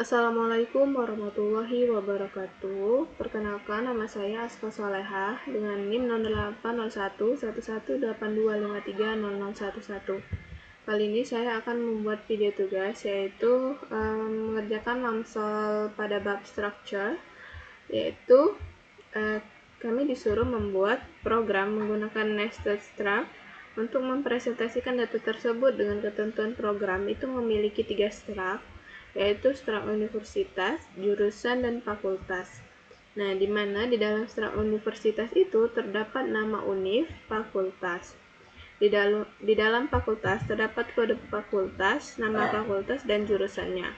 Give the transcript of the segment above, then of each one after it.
Assalamualaikum warahmatullahi wabarakatuh. Perkenalkan, nama saya Asfa Solehah dengan NIM 08011182530011. Kali ini saya akan membuat video tugas, yaitu mengerjakan lamsel pada bab structure, yaitu kami disuruh membuat program menggunakan nested struct untuk mempresentasikan data tersebut. Dengan ketentuan program itu memiliki 3 struct, yaitu struct universitas, jurusan, dan fakultas. Nah, di mana di dalam struct universitas itu terdapat nama univ, fakultas. Di dalam fakultas terdapat kode fakultas, nama fakultas, dan jurusannya.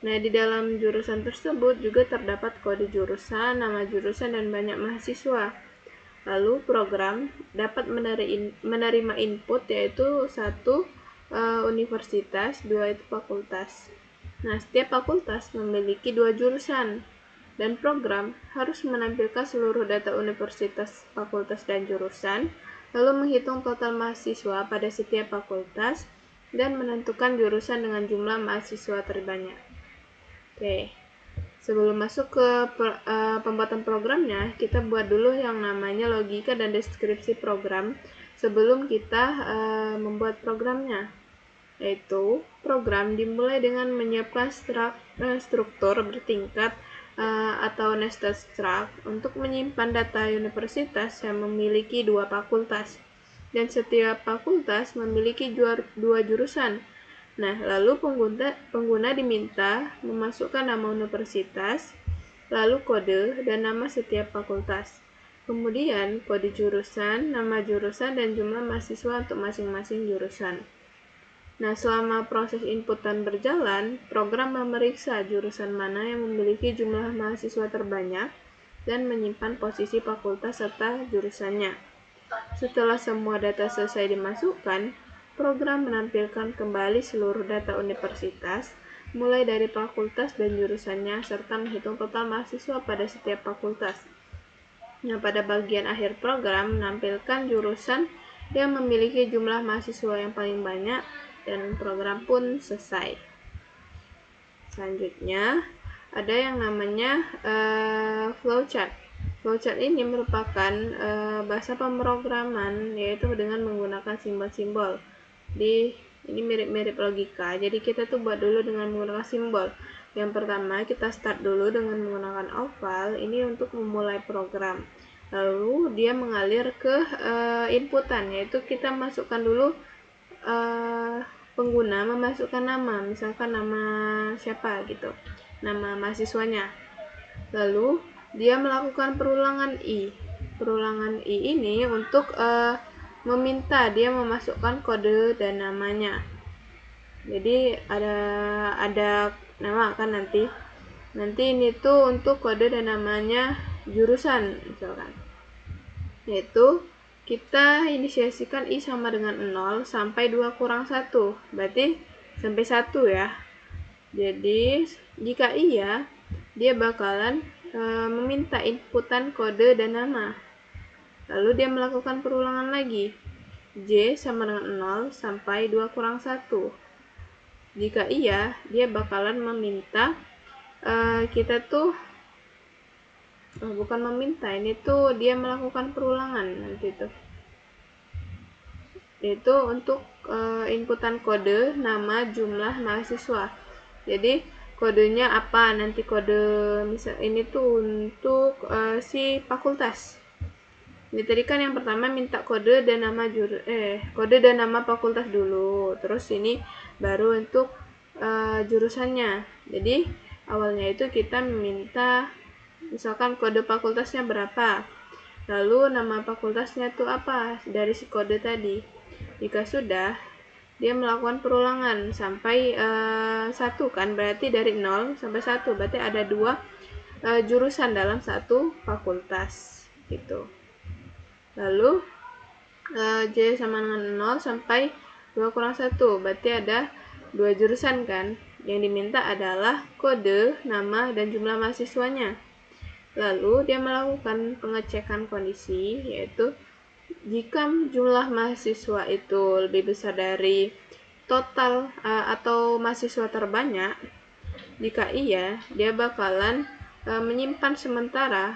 Nah, di dalam jurusan tersebut juga terdapat kode jurusan, nama jurusan, dan banyak mahasiswa. Lalu program dapat menerima input, yaitu 1 universitas, 2 itu fakultas. Nah, setiap fakultas memiliki 2 jurusan, dan program harus menampilkan seluruh data universitas, fakultas, dan jurusan, lalu menghitung total mahasiswa pada setiap fakultas, dan menentukan jurusan dengan jumlah mahasiswa terbanyak. Oke, sebelum masuk ke pembuatan programnya, kita buat dulu yang namanya logika dan deskripsi program sebelum kita membuat programnya. Yaitu program dimulai dengan menyiapkan struktur bertingkat atau nested struct untuk menyimpan data universitas yang memiliki 2 fakultas, dan setiap fakultas memiliki 2 jurusan. Nah, lalu pengguna diminta memasukkan nama universitas, lalu kode dan nama setiap fakultas. Kemudian kode jurusan, nama jurusan, dan jumlah mahasiswa untuk masing-masing jurusan. Nah, selama proses inputan berjalan, program memeriksa jurusan mana yang memiliki jumlah mahasiswa terbanyak dan menyimpan posisi fakultas serta jurusannya. Setelah semua data selesai dimasukkan, program menampilkan kembali seluruh data universitas, mulai dari fakultas dan jurusannya, serta menghitung total mahasiswa pada setiap fakultas. Nah, pada bagian akhir program menampilkan jurusan yang memiliki jumlah mahasiswa yang paling banyak, dan program pun selesai. Selanjutnya ada yang namanya flowchart. Flowchart ini merupakan bahasa pemrograman, yaitu dengan menggunakan simbol-simbol. Ini mirip-mirip logika, jadi kita tuh buat dulu dengan menggunakan simbol. Yang pertama kita start dulu dengan menggunakan oval, ini untuk memulai program. Lalu dia mengalir ke inputan, yaitu kita masukkan dulu pengguna memasukkan nama, misalkan nama siapa gitu, nama mahasiswanya. Lalu dia melakukan perulangan I. Perulangan I ini untuk meminta dia memasukkan kode dan namanya. Jadi ada nama kan nanti ini tuh untuk kode dan namanya jurusan misalkan, yaitu kita inisiasikan I sama dengan 0 sampai 2 kurang 1, berarti sampai 1 ya. Jadi jika iya, dia bakalan meminta inputan kode dan nama. Lalu dia melakukan perulangan lagi, J sama dengan 0 sampai 2 kurang 1. Jika iya, dia bakalan meminta kita tuh bukan meminta, ini tuh dia melakukan perulangan nanti tuh, yaitu untuk inputan kode, nama, jumlah mahasiswa. Jadi kodenya apa, nanti kode misal ini tuh untuk si fakultas. Ini tadi kan yang pertama minta kode dan nama kode dan nama fakultas dulu, terus ini baru untuk jurusannya. Jadi awalnya itu kita meminta misalkan kode fakultasnya berapa, lalu nama fakultasnya itu apa dari si kode tadi. Jika sudah, dia melakukan perulangan sampai 1 kan, berarti dari 0 sampai 1, berarti ada 2 jurusan dalam 1 fakultas gitu. Lalu J sama dengan 0 sampai 2 kurang 1, berarti ada 2 jurusan kan. Yang diminta adalah kode, nama, dan jumlah mahasiswanya. Lalu dia melakukan pengecekan kondisi, yaitu jika jumlah mahasiswa itu lebih besar dari total atau mahasiswa terbanyak, Jika iya, dia bakalan menyimpan sementara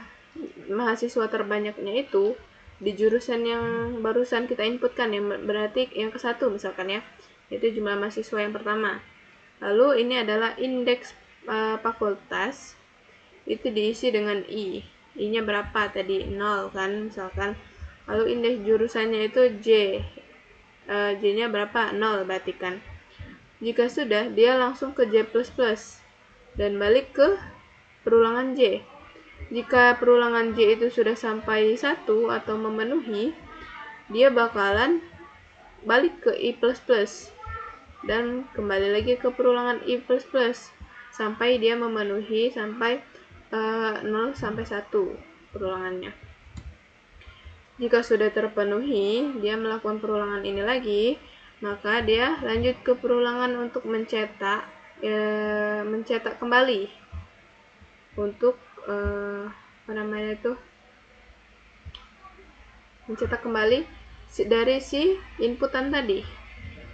mahasiswa terbanyaknya itu di jurusan yang barusan kita inputkan, yang berarti yang ke-1 misalkan ya, itu jumlah mahasiswa yang pertama. Lalu ini adalah indeks fakultas, itu diisi dengan I-nya berapa tadi? 0 kan misalkan. Lalu indeks jurusannya itu J, J-nya berapa? 0 berarti kan. Jika sudah, dia langsung ke J++ dan balik ke perulangan J. Jika perulangan J itu sudah sampai 1 atau memenuhi, dia bakalan balik ke I++ dan kembali lagi ke perulangan I++ sampai dia memenuhi sampai 0 sampai 1 perulangannya. Jika sudah terpenuhi, dia melakukan perulangan ini lagi, maka dia lanjut ke perulangan untuk mencetak kembali untuk mencetak kembali dari si inputan tadi.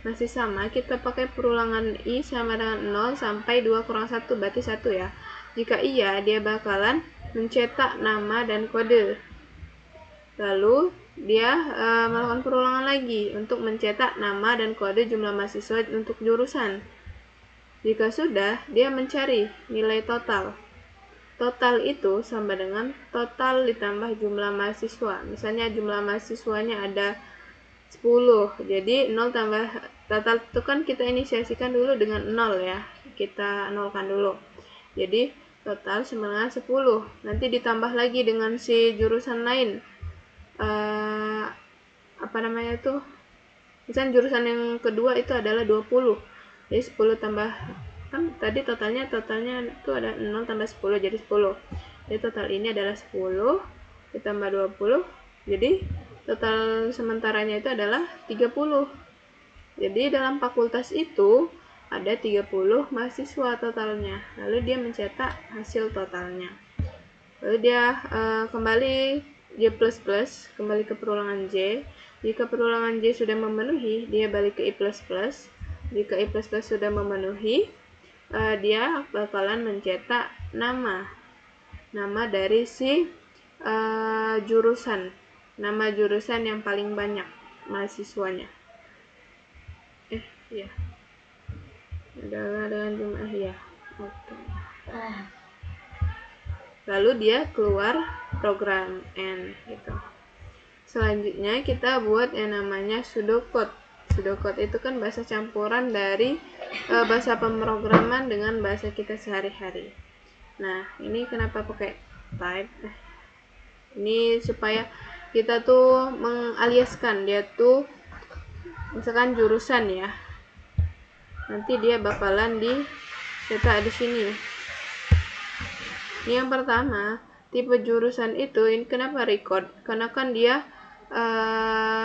Masih sama, kita pakai perulangan I sama dengan 0 sampai 2 kurang 1 berarti 1 ya. Jika iya, dia bakalan mencetak nama dan kode. Lalu dia melakukan perulangan lagi untuk mencetak nama dan kode jumlah mahasiswa untuk jurusan. Jika sudah, dia mencari nilai total. Total itu sama dengan total ditambah jumlah mahasiswa. Misalnya jumlah mahasiswanya ada 10, jadi 0 tambah total itu kan kita inisiasikan dulu dengan 0 ya, kita nolkan dulu. Jadi total sama dengan 10. Nanti ditambah lagi dengan si jurusan lain. Misalnya jurusan yang kedua itu adalah 20. Jadi 10 tambah, kan tadi totalnya itu ada 0 tambah 10 jadi 10. Jadi total ini adalah 10 ditambah 20. Jadi total sementaranya itu adalah 30. Jadi dalam fakultas itu ada 30 mahasiswa totalnya. Lalu dia mencetak hasil totalnya. Lalu dia kembali J++, kembali ke perulangan J. Jika perulangan J sudah memenuhi, dia balik ke I++. Jika I++ sudah memenuhi, dia bakalan mencetak nama dari si jurusan, nama jurusan yang paling banyak mahasiswanya. Adalah dengan jumlah ya. Oke. Lalu dia keluar program N gitu. Selanjutnya kita buat yang namanya pseudocode. Pseudocode itu kan bahasa campuran dari bahasa pemrograman dengan bahasa kita sehari-hari. Nah, ini kenapa pakai type? Ini supaya kita tuh mengaliaskan, dia tuh misalkan jurusan ya. Nanti dia bakalan dicetak di sini. Ini yang pertama, tipe jurusan itu ini kenapa record? Karena kan dia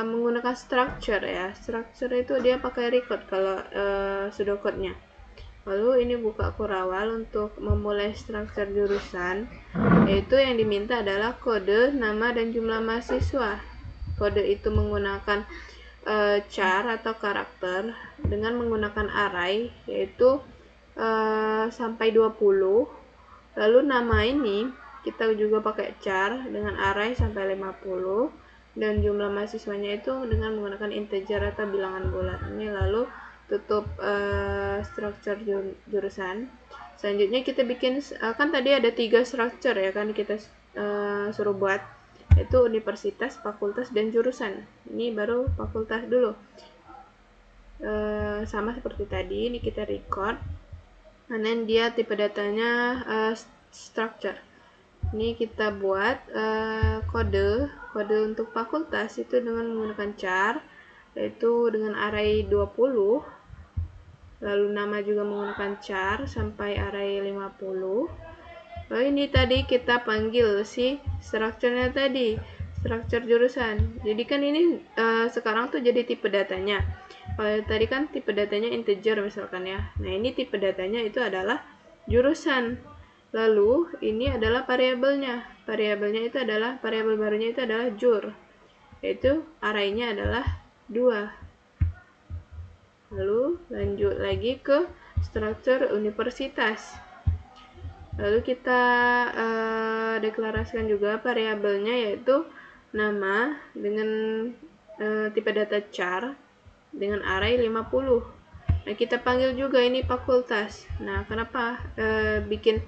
menggunakan structure ya. Structure itu dia pakai record kalau pseudocode-nya. Lalu ini buka kurawal untuk memulai struktur jurusan, yaitu yang diminta adalah kode, nama, dan jumlah mahasiswa. Kode itu menggunakan char atau karakter dengan menggunakan array, yaitu sampai 20. Lalu nama ini kita juga pakai char dengan array sampai 50, dan jumlah mahasiswanya itu dengan menggunakan integer atau bilangan bulat. Ini lalu tutup struktur jurusan. Selanjutnya kita bikin, kan tadi ada 3 struktur ya kan kita suruh buat, yaitu universitas, fakultas, dan jurusan. Ini baru fakultas dulu. Sama seperti tadi, ini kita record, and then dia tipe datanya structure. Ini kita buat kode untuk fakultas itu dengan menggunakan char, yaitu dengan array 20. Lalu nama juga menggunakan char sampai array 50. Lalu ini tadi kita panggil si strukturnya tadi, struktur jurusan. Jadi kan ini sekarang tuh jadi tipe datanya. Kalau tadi kan tipe datanya integer misalkan ya. Nah, ini tipe datanya itu adalah jurusan. Lalu ini adalah variabelnya. Variabelnya itu adalah, variabel barunya itu adalah jur, yaitu array-nya adalah 2. Lalu lanjut lagi ke struktur universitas. Lalu kita deklarasikan juga variabelnya, yaitu nama dengan tipe data char dengan array 50. Nah, kita panggil juga ini fakultas. Nah, kenapa bikin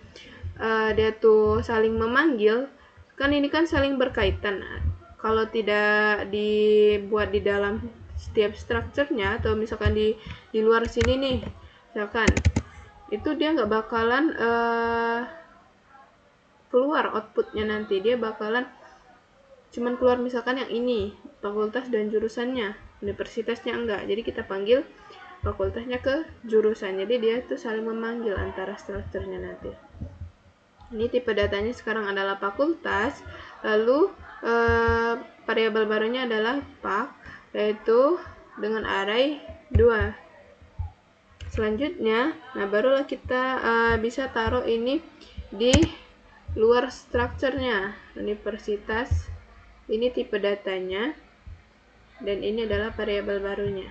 dia tuh saling memanggil? Kan ini kan saling berkaitan. Nah, kalau tidak dibuat di dalam setiap strukturnya, atau misalkan di luar sini nih, misalkan itu dia nggak bakalan keluar outputnya, nanti dia bakalan cuman keluar misalkan yang ini fakultas dan jurusannya, universitasnya enggak. Jadi kita panggil fakultasnya ke jurusan, jadi dia tuh saling memanggil antara strukturnya nanti. Ini tipe datanya sekarang adalah fakultas. Lalu variabel barunya adalah pak, yaitu dengan array 2. Selanjutnya, nah barulah kita bisa taruh ini di luar strukturnya. Universitas, ini tipe datanya, dan ini adalah variabel barunya.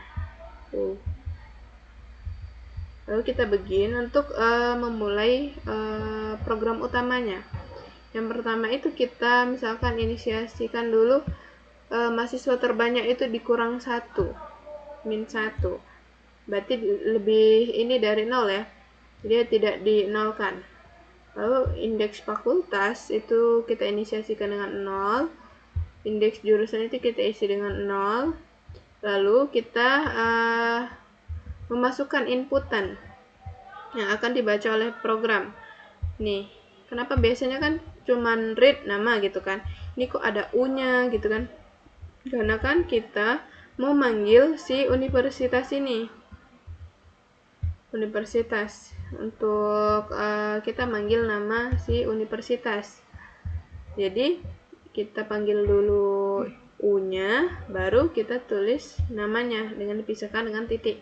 Lalu kita begin untuk memulai program utamanya. Yang pertama itu kita misalkan inisiasikan dulu mahasiswa terbanyak itu dikurang 1, min 1. Berarti lebih ini dari 0 ya, dia tidak dinolkan. Lalu indeks fakultas itu kita inisiasikan dengan 0, indeks jurusan itu kita isi dengan 0. Lalu kita memasukkan inputan yang akan dibaca oleh program. Nih, kenapa biasanya kan cuman read nama gitu kan, ini kok ada U-nya gitu kan? Karena kan kita mau manggil si universitas ini, universitas, untuk kita manggil nama si universitas. Jadi kita panggil dulu U-nya, baru kita tulis namanya dengan dipisahkan dengan titik.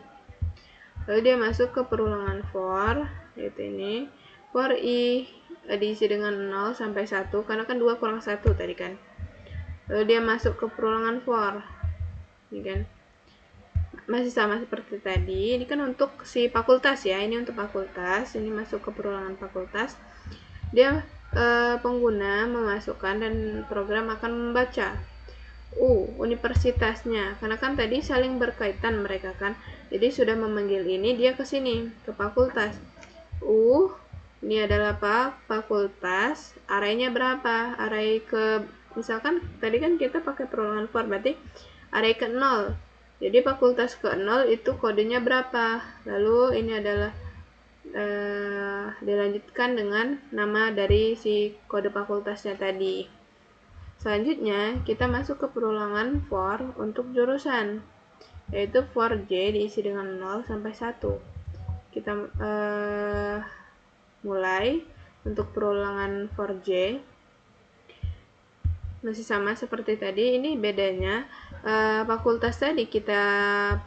Lalu dia masuk ke perulangan for, yaitu ini for i diisi dengan 0 sampai 1, karena kan 2 kurang 1 tadi kan. Lalu dia masuk ke perulangan for, ini kan masih sama seperti tadi. Ini kan untuk si fakultas ya, ini untuk fakultas, ini masuk ke perulangan fakultas. Dia pengguna memasukkan dan program akan membaca universitasnya, karena kan tadi saling berkaitan mereka kan, jadi sudah memanggil ini, dia ke sini ke fakultas. Ini adalah fakultas, arraynya berapa? Array ke, misalkan tadi kan kita pakai perulangan for, berarti array ke 0. Jadi fakultas ke 0 itu kodenya berapa? Lalu ini adalah dilanjutkan dengan nama dari si kode fakultasnya tadi. Selanjutnya kita masuk ke perulangan for untuk jurusan, yaitu for J diisi dengan 0 sampai 1. Kita mulai untuk perulangan for J. Masih sama seperti tadi, ini bedanya fakultas tadi kita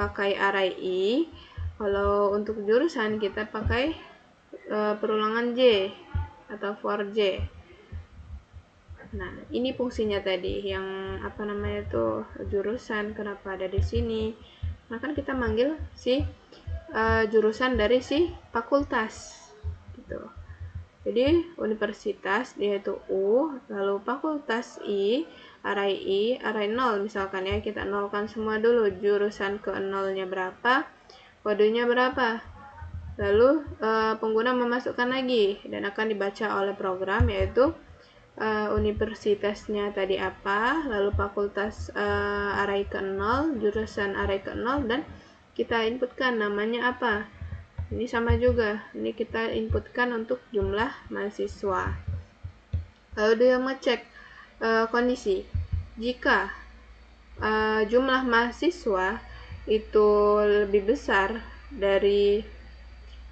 pakai array I, kalau untuk jurusan kita pakai perulangan J atau for J. Nah, ini fungsinya tadi yang apa namanya itu jurusan, kenapa ada di sini? Nah, kan kita manggil si jurusan dari si fakultas gitu. Jadi universitas dia itu U, lalu fakultas I, array 0 misalkan ya, kita nolkan semua dulu, jurusan ke 0-nya berapa, kodenya berapa. Lalu pengguna memasukkan lagi dan akan dibaca oleh program, yaitu universitasnya tadi apa, lalu fakultas array ke 0, jurusan array ke 0, dan kita inputkan namanya apa. Ini sama juga, ini kita inputkan untuk jumlah mahasiswa. Lalu dia ngecek kondisi, jika jumlah mahasiswa itu lebih besar dari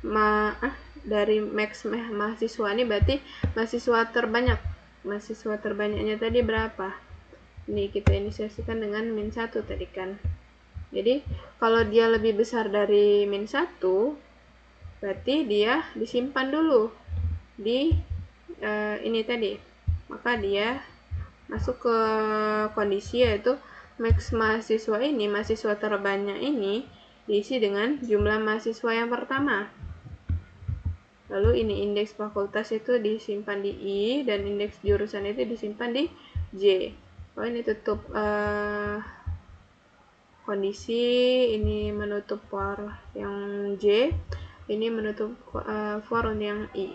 max mahasiswa ini, berarti mahasiswa terbanyak. Mahasiswa terbanyaknya tadi berapa? Ini kita inisiasikan dengan min 1 tadi kan. Jadi kalau dia lebih besar dari min 1, berarti dia disimpan dulu di ini tadi. Maka dia masuk ke kondisi, yaitu max mahasiswa ini, mahasiswa terbanyak ini diisi dengan jumlah mahasiswa yang pertama. Lalu ini indeks fakultas itu disimpan di I, dan indeks jurusan itu disimpan di J. Oh, ini tutup kondisi, ini menutup for yang J, ini menutup for yang I.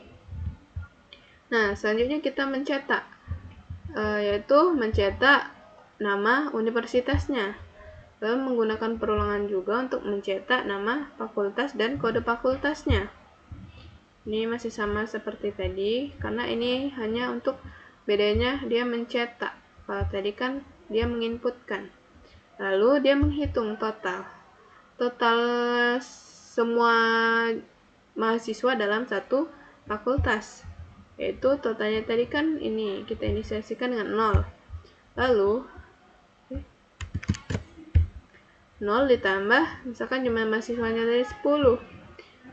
Nah, selanjutnya kita mencetak, yaitu mencetak nama universitasnya. Lalu menggunakan perulangan juga untuk mencetak nama fakultas dan kode fakultasnya. Ini masih sama seperti tadi, karena ini hanya untuk bedanya dia mencetak. Kalau tadi kan dia menginputkan. Lalu dia menghitung total semua mahasiswa dalam satu fakultas. Yaitu totalnya tadi kan ini kita inisiasikan dengan 0. Lalu 0 ditambah misalkan jumlah mahasiswanya dari 10.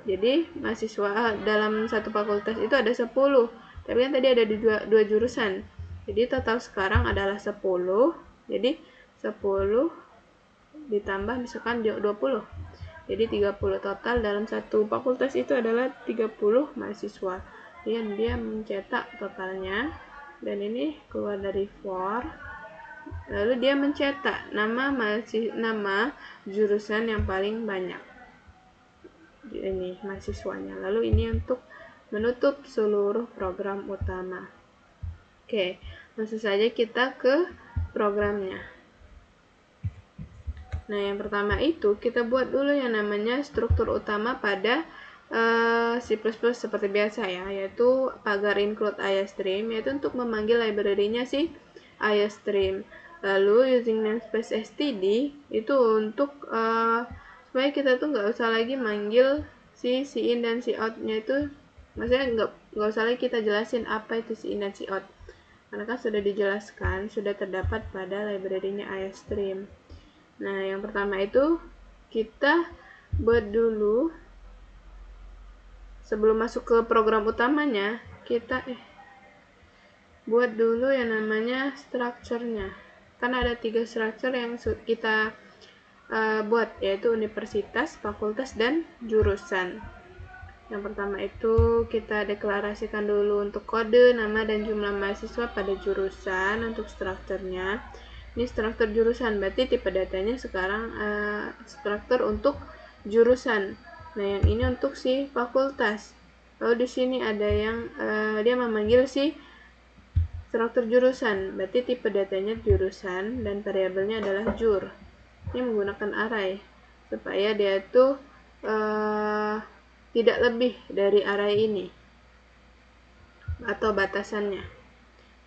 Jadi mahasiswa dalam satu fakultas itu ada 10. Tapi kan tadi ada dua jurusan. Jadi total sekarang adalah 10. Jadi 10 ditambah misalkan 20. Jadi 30 total dalam satu fakultas itu adalah 30 mahasiswa. Dan dia mencetak totalnya. Dan ini keluar dari for. Lalu dia mencetak nama jurusan yang paling banyak. Ini mahasiswanya. Lalu ini untuk menutup seluruh program utama. Oke, langsung saja kita ke programnya. Nah, yang pertama itu kita buat dulu yang namanya struktur utama pada C++ seperti biasa ya, yaitu pagar include IOStream, yaitu untuk memanggil library-nya si IOStream. Lalu using namespace std itu untuk supaya kita tuh nggak usah lagi manggil si in dan si out-nya itu, maksudnya nggak usah lagi kita jelasin apa itu si in dan si out, karena kan sudah dijelaskan, sudah terdapat pada library-nya IOStream. Nah, yang pertama itu kita buat dulu, sebelum masuk ke program utamanya, kita buat dulu yang namanya structure-nya. Karena ada 3 structure yang kita buat, yaitu universitas, fakultas, dan jurusan. Yang pertama itu kita deklarasikan dulu untuk kode, nama, dan jumlah mahasiswa pada jurusan untuk strukturnya. Ini struktur jurusan, berarti tipe datanya sekarang struktur untuk jurusan. Nah, yang ini untuk si fakultas. Lalu di sini ada yang dia memanggil si struktur jurusan, berarti tipe datanya jurusan dan variabelnya adalah jur. Ini menggunakan array supaya dia itu tidak lebih dari array ini atau batasannya.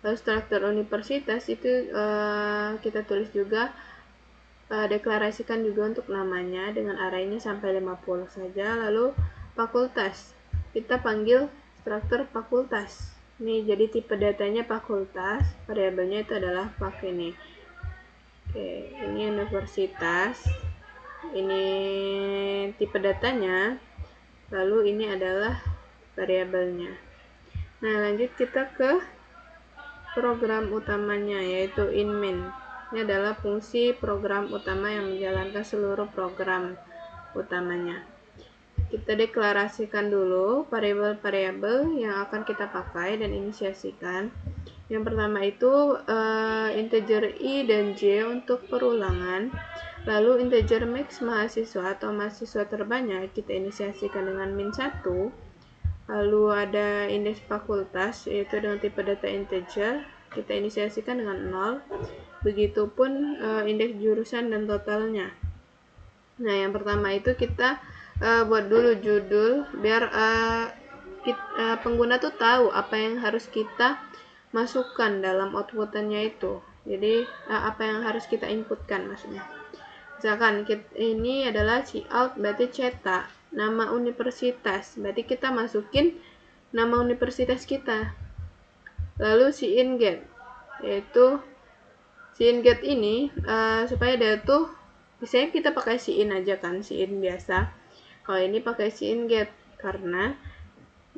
Lalu struktur universitas itu kita tulis juga, deklarasikan juga untuk namanya dengan arraynya sampai 50 saja. Lalu fakultas, kita panggil struktur fakultas. Ini jadi tipe datanya fakultas, variabelnya itu adalah fak ini. Oke, ini universitas, ini tipe datanya, lalu ini adalah variabelnya. Nah, lanjut kita ke program utamanya, yaitu inmain. Ini adalah fungsi program utama yang menjalankan seluruh program utamanya. Kita deklarasikan dulu variabel-variabel yang akan kita pakai dan inisiasikan. Yang pertama itu integer I dan J untuk perulangan. Lalu integer max mahasiswa atau mahasiswa terbanyak kita inisiasikan dengan -1. Lalu ada indeks fakultas, yaitu dengan tipe data integer, kita inisiasikan dengan 0. Begitupun indeks jurusan dan totalnya. Nah, yang pertama itu kita buat dulu judul, biar pengguna tuh tahu apa yang harus kita masukkan dalam outputannya itu. Jadi, apa yang harus kita inputkan maksudnya. Misalkan ini adalah cout, berarti cetak nama universitas, berarti kita masukin nama universitas kita. Lalu in get, yaitu in get ini supaya dia tuh, misalnya kita pakai in aja kan, in biasa. Kalau ini pakai in get karena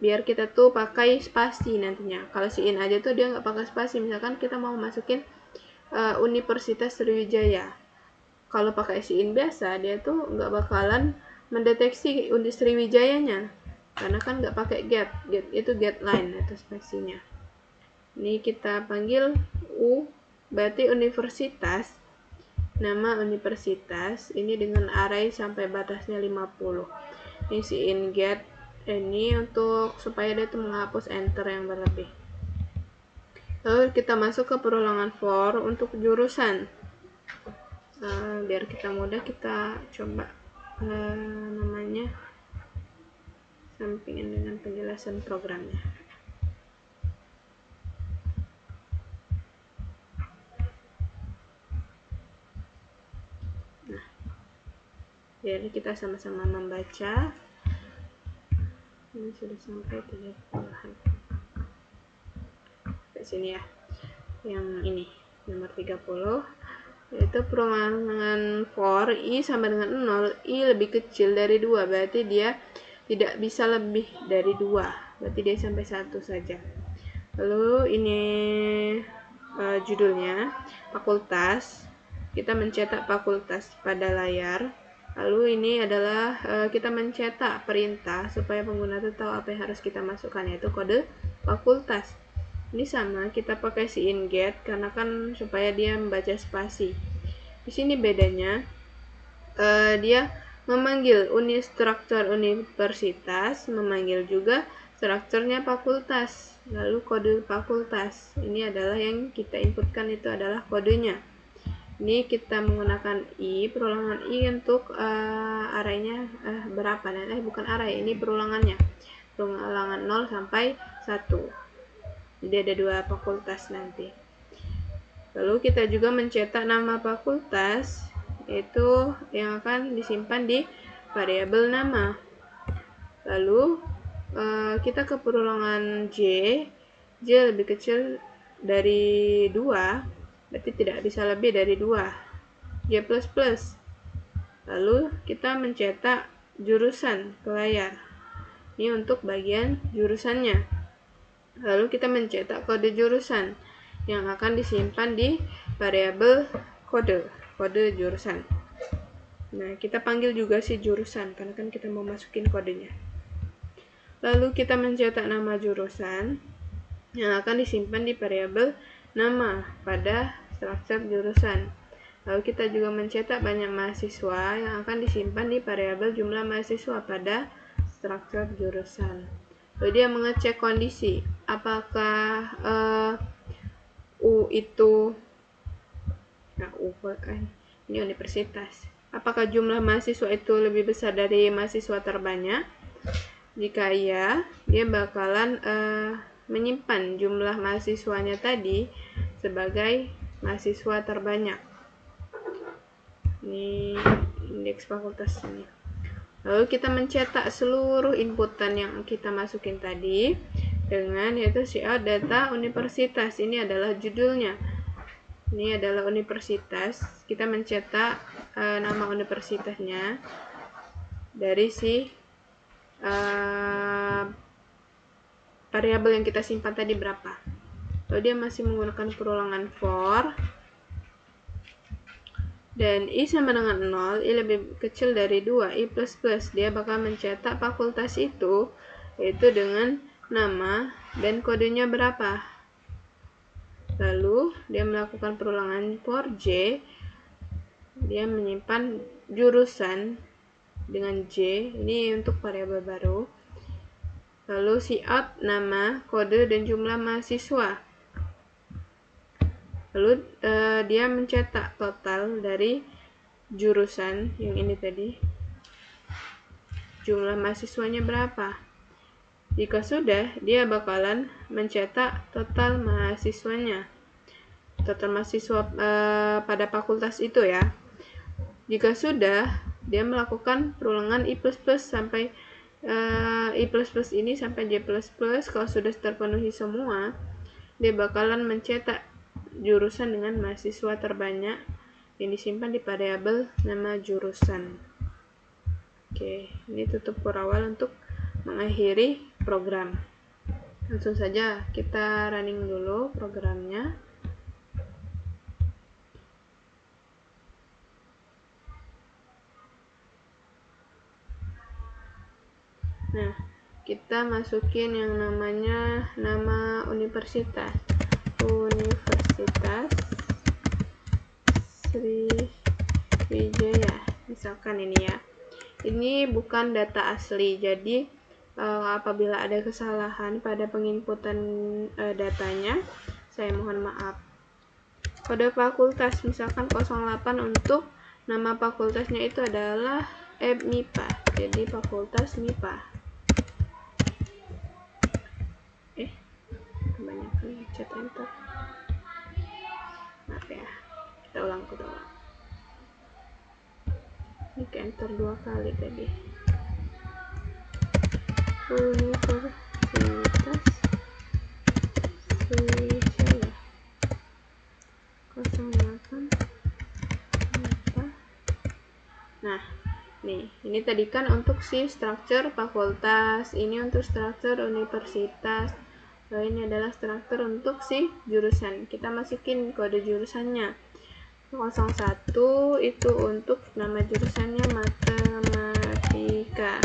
biar kita tuh pakai spasi nantinya. Kalau in aja tuh dia nggak pakai spasi. Misalkan kita mau masukin Universitas Sriwijaya, kalau pakai in biasa dia tuh nggak bakalan mendeteksi Sriwijayanya. karena kan nggak pakai get itu get line atau spasinya. Ini kita panggil U, berarti universitas, nama universitas ini dengan array sampai batasnya 50. Ini si in get ini untuk supaya dia tuh menghapus enter yang berlebih. Lalu kita masuk ke perulangan for untuk jurusan. Biar kita mudah, kita coba namanya sampingin dengan penjelasan programnya. Nah, jadi kita sama-sama membaca. Ini sudah sampai 30-an. Sampai sini ya. Yang ini nomor 30, yaitu perulangan for i sama dengan 0, i lebih kecil dari 2, berarti dia tidak bisa lebih dari 2, berarti dia sampai 1 saja. Lalu ini judulnya fakultas, kita mencetak fakultas pada layar. Lalu ini adalah kita mencetak perintah supaya pengguna itu tahu apa yang harus kita masukkan, yaitu kode fakultas. Ini sama, kita pakai si in get karena kan supaya dia membaca spasi. Di sini bedanya dia memanggil struktur universitas, memanggil juga strukturnya fakultas, lalu kode fakultas. Ini adalah yang kita inputkan, itu adalah kodenya. Ini kita menggunakan i, perulangan i untuk arraynya berapa? Bukan array, ini perulangannya. Perulangan 0 sampai 1. Jadi ada 2 fakultas nanti. Lalu kita juga mencetak nama fakultas, yaitu yang akan disimpan di variabel nama. Lalu kita ke perulangan j lebih kecil dari 2, berarti tidak bisa lebih dari 2, j++. Lalu kita mencetak jurusan ke layar. Ini untuk bagian jurusannya. Lalu kita mencetak kode jurusan yang akan disimpan di variabel kode jurusan. Nah, kita panggil juga si jurusan karena kan kita mau masukin kodenya. Lalu kita mencetak nama jurusan yang akan disimpan di variabel nama pada struktur jurusan. Lalu kita juga mencetak banyak mahasiswa yang akan disimpan di variabel jumlah mahasiswa pada struktur jurusan. Lalu dia mengecek kondisi apakah U itu ini universitas. Apakah jumlah mahasiswa itu lebih besar dari mahasiswa terbanyak? Jika iya, dia bakalan menyimpan jumlah mahasiswanya tadi sebagai mahasiswa terbanyak. Ini indeks fakultas ini. Lalu kita mencetak seluruh inputan yang kita masukin tadi dengan yaitu cout data universitas. Ini adalah judulnya. Ini adalah universitas. Kita mencetak nama universitasnya dari si variabel yang kita simpan tadi berapa. Lalu dia masih menggunakan perulangan for. Dan i sama dengan 0, i lebih kecil dari 2, i++. Dia bakal mencetak fakultas itu, yaitu dengan nama dan kodenya berapa. Lalu dia melakukan perulangan for j, dia menyimpan jurusan dengan j, ini untuk variabel baru. Lalu cout nama, kode, dan jumlah mahasiswa. Lalu dia mencetak total dari jurusan yang ini tadi, jumlah mahasiswanya berapa. Jika sudah, dia bakalan mencetak total mahasiswanya, total mahasiswa pada fakultas itu ya. Jika sudah, dia melakukan perulangan i++ sampai i++ ini sampai j++. Kalau sudah terpenuhi semua, dia bakalan mencetak jurusan dengan mahasiswa terbanyak yang disimpan di variabel nama jurusan. Oke, ini tutup for awal untuk mengakhiri program. Langsung saja kita running dulu programnya. Nah, kita masukin yang namanya nama universitas Sriwijaya misalkan ini ya. Ini bukan data asli, jadi apabila ada kesalahan pada penginputan datanya, saya mohon maaf. Kode fakultas misalkan 08 untuk nama fakultasnya itu adalah MIPA, jadi fakultas MIPA. Kebanyakan chat enter, maaf ya, kita ulang. Ini ke enter 2 kali tadi. Universitas Sriwijaya 08 apa? Nah, nih, ini tadi kan untuk si struktur fakultas, ini untuk struktur universitas. Lalu ini adalah struktur untuk si jurusan. Kita masukin kode jurusannya. 01 itu untuk nama jurusannya matematika.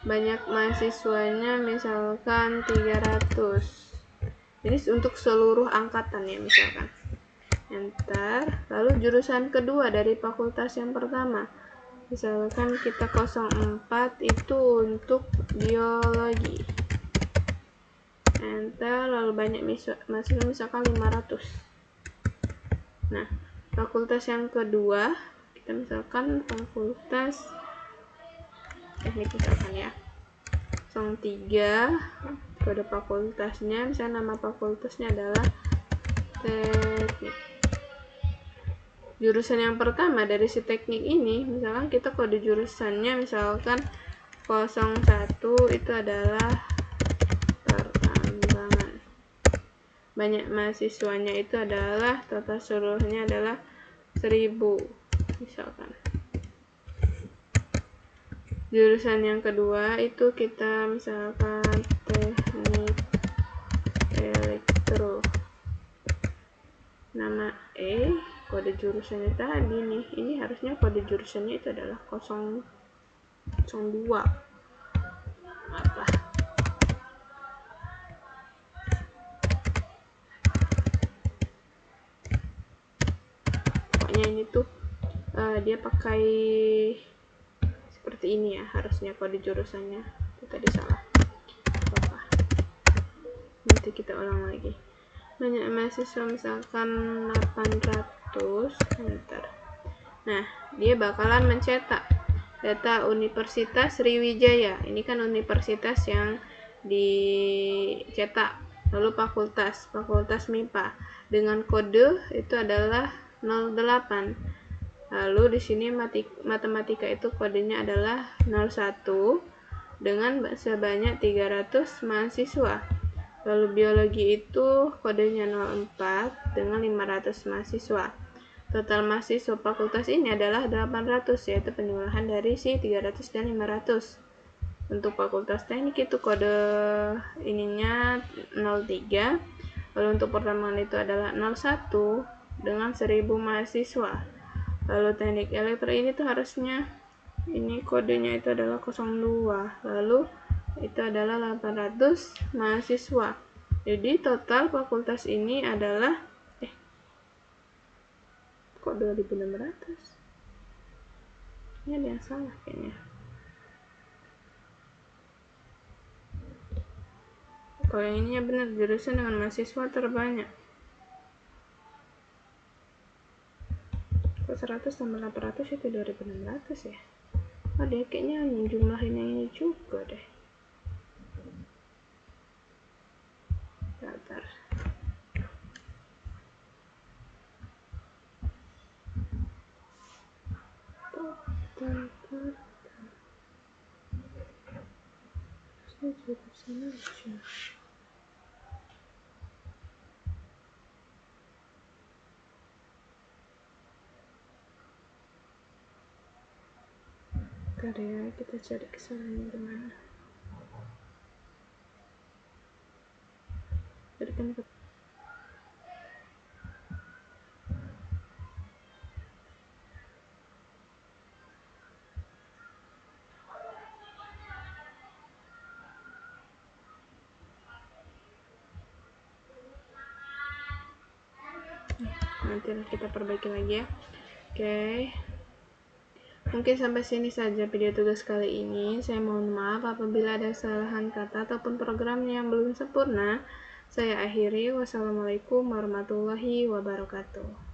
Banyak mahasiswanya misalkan 300. Jadi untuk seluruh angkatan ya misalkan. Enter. Lalu jurusan kedua dari fakultas yang pertama. Misalkan kita 04 itu untuk biologi. Enter. Lalu banyak mahasiswa misalkan 500. Nah, fakultas yang kedua kita misalkan fakultas teknik misalkan ya. 03 kode fakultasnya, misalnya nama fakultasnya adalah teknik. Jurusan yang pertama dari si teknik ini, misalkan kita kode jurusannya misalkan 01 itu adalah pertambangan. Banyak mahasiswanya itu adalah total seluruhnya adalah 1000 misalkan. Jurusan yang kedua itu kita misalkan teknik elektro. Nama kode jurusannya tadi nih. Ini harusnya kode jurusannya itu adalah 002. Apa? Pokoknya ini tuh dia pakai seperti ini ya, harusnya kode jurusannya. Itu tadi salah. Apa? Nanti kita ulang lagi. Banyak mahasiswa misalkan 800. Enter. Nah, dia bakalan mencetak data Universitas Sriwijaya. Ini kan universitas yang dicetak. Lalu fakultas MIPA dengan kode itu adalah 08. Lalu di sini matematika itu kodenya adalah 01 dengan sebanyak 300 mahasiswa. Lalu biologi itu kodenya 04 dengan 500 mahasiswa. Total mahasiswa fakultas ini adalah 800, yaitu penjumlahan dari si 300 dan 500. Untuk fakultas teknik itu kode ininya 03. Lalu untuk pertambangan itu adalah 01 dengan 1000 mahasiswa. Lalu teknik elektro ini tuh harusnya ini kodenya itu adalah 02. Lalu itu adalah 800 mahasiswa. Jadi total fakultas ini adalah kok 2600. Ini ada yang salah kayaknya. Kalau yang ini ya benar, jurusan dengan mahasiswa terbanyak. Kok 100 tambah 800 itu 2600 ya? Oh, dia kayaknya jumlahin yang ini juga deh. Bentar. Harusnya jurusan aja. Bentar ya, kita cari kesalahannya kemana. Berikan ke Nanti kita perbaiki lagi ya. Oke. Mungkin sampai sini saja video tugas kali ini. Saya mohon maaf apabila ada kesalahan kata ataupun program yang belum sempurna. Saya akhiri. Wassalamualaikum warahmatullahi wabarakatuh.